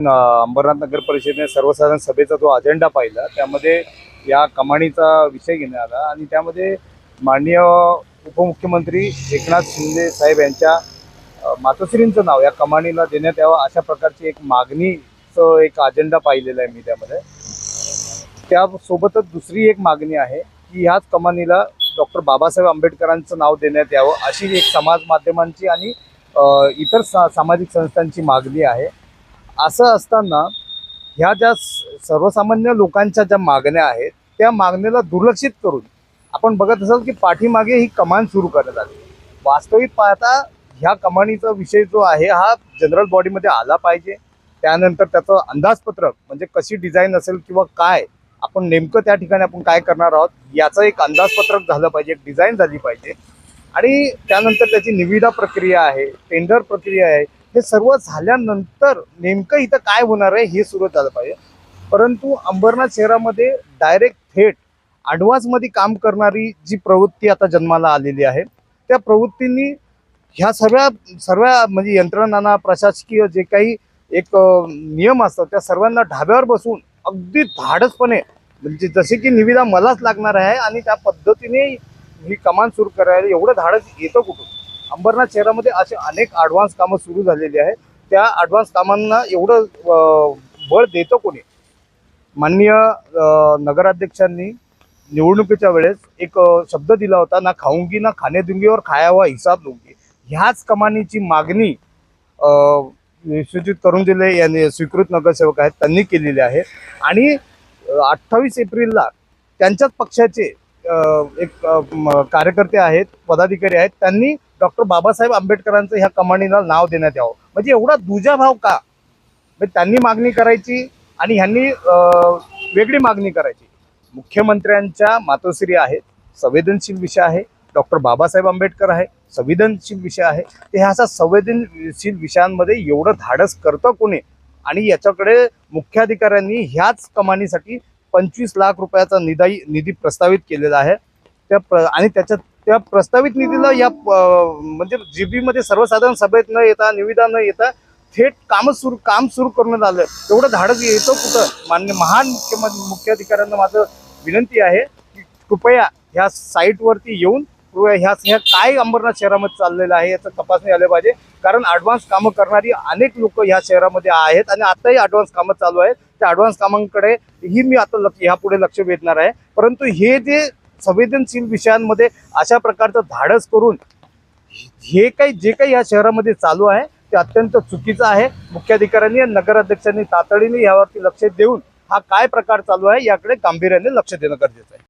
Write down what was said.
अंबरनाथ नगर परिषदेने सर्वसाधारण सभेचा जो अजेंडा पाहिला त्यामध्ये या कमानीचा विषय घेण्यात आला आणि त्यामध्ये माननीय उपमुख्यमंत्री एकनाथ शिंदे साहेब यांच्या मातोश्रींचं नाव या कमानीला देण्यात यावं अशा प्रकारची एक मागणीचं एक अजेंडा पाहिलेला आहे मी त्यामध्ये। त्यासोबतच दुसरी एक मागणी आहे की ह्याच कमानीला डॉक्टर बाबासाहेब आंबेडकरांचं नाव देण्यात यावं अशी एक समाज माध्यमांची आणि इतर सामाजिक संस्थांची मागणी आहे। असं असताना ह्या ज्या सर्वसामान्य लोकांच्या ज्या मागण्या आहेत त्या मागणीला दुर्लक्षित करून आपण बघत असाल की पाठीमागे ही कमान सुरू करण्यात आली। वास्तविक पाहता ह्या कमानीचा विषय जो आहे हा जनरल बॉडीमध्ये आला पाहिजे। त्यानंतर त्याचं अंदाजपत्रक म्हणजे कशी डिझाईन असेल किंवा काय आपण नेमकं त्या ठिकाणी आपण काय करणार आहोत याचं एक अंदाजपत्रक झालं पाहिजे, एक डिझाईन झाली पाहिजे आणि त्यानंतर त्याची निविदा प्रक्रिया आहे, टेंडर प्रक्रिया आहे, हे सर्व झाल्यानंतर नेमकं इथं काय होणार आहे हे सुरू झालं पाहिजे। परंतु अंबरनाथ शहरामध्ये डायरेक्ट थेट ॲडव्हान्समध्ये काम करणारी जी प्रवृत्ती आता जन्माला आलेली आहे त्या प्रवृत्तींनी ह्या सर्व म्हणजे यंत्रणांना प्रशासकीय जे काही एक नियम असतात त्या सर्वांना ढाब्यावर बसून अगदी धाडसपणे म्हणजे जसे की निविदा मलाच लागणार आहे आणि त्या पद्धतीने ही कमान सुरू करायला एवढं धाडस येतं कुठून? अंबरनाथ शहरामध्ये असे अनेक ॲडव्हान्स कामं सुरू झालेली आहेत। त्या ॲडव्हान्स कामांना एवढं बळ देतं कोणी? माननीय नगराध्यक्षांनी निवडणुकीच्या वेळेस एक शब्द दिला होता, ना खाऊंगी ना खाने दूंगी और खाया हुआ हिसाब दूंगी। ह्याच कमानीची मागणी विश्वजित करुंजिले यांनी स्वीकृत नगरसेवक आहेत त्यांनी केलेली आहे आणि 28 एप्रिलला त्यांच्याच पक्षाचे एक कार्यकर्ते आहेत, पदाधिकारी आहेत, त्यांनी डॉक्टर बाबासाहेब आंबेडकरांचं ह्या कमानीला नाव देण्यात यावं। म्हणजे एवढा दुजाभाव का? म्हणजे त्यांनी मागणी करायची आणि ह्यांनी वेगळी मागणी करायची। मुख्यमंत्र्यांच्या मातोश्री आहेत, संवेदनशील विषय आहे, डॉक्टर बाबासाहेब आंबेडकर आहे, संवेदनशील विषय आहे। ते ह्या अशा संवेदनशील विषयांमध्ये एवढं धाडस करतं कोणी? आणि याच्याकडे मुख्याधिकाऱ्यांनी ह्याच कमानीसाठी 25 लाख रुपयाचा निधी प्रस्तावित केलेला आहे। आणि त्या प्रस्तावित निधीला या म्हणजे जीबीमध्ये सर्वसाधारण सभेत न येता निविदा न येता थेट काम सुरू करण्यात आलं। एवढं धाडस येतं कुठं? मान्य महान मुख्याधिकाऱ्यांना माझं विनंती आहे की कृपया ह्या साईटवरती येऊन ह्या काय अंबरनाथ शहरामध्ये चाललेलं आहे याचं तपासणी आले पाहिजे। कारण ॲडव्हान्स कामं करणारी अनेक लोक ह्या शहरामध्ये आहेत आणि आताही ॲडव्हान्स कामं चालू आहेत। त्या ॲडव्हान्स कामांकडे ही मी आता ह्यापुढे लक्ष वेधणार आहे। परंतु हे जे संवेदनशील विषयांमध्ये अशा प्रकारचं धाडस करून जे काही या शहरामध्ये चालू आहे ते अत्यंत चुकीचं आहे। मुख्याधिकाऱ्यांनी आणि नगराध्यक्षांनी तातडीने यावरती लक्ष देऊन हा काय प्रकार चालू आहे याकडे गांभीर्याने लक्ष देणं गरजेचं आहे।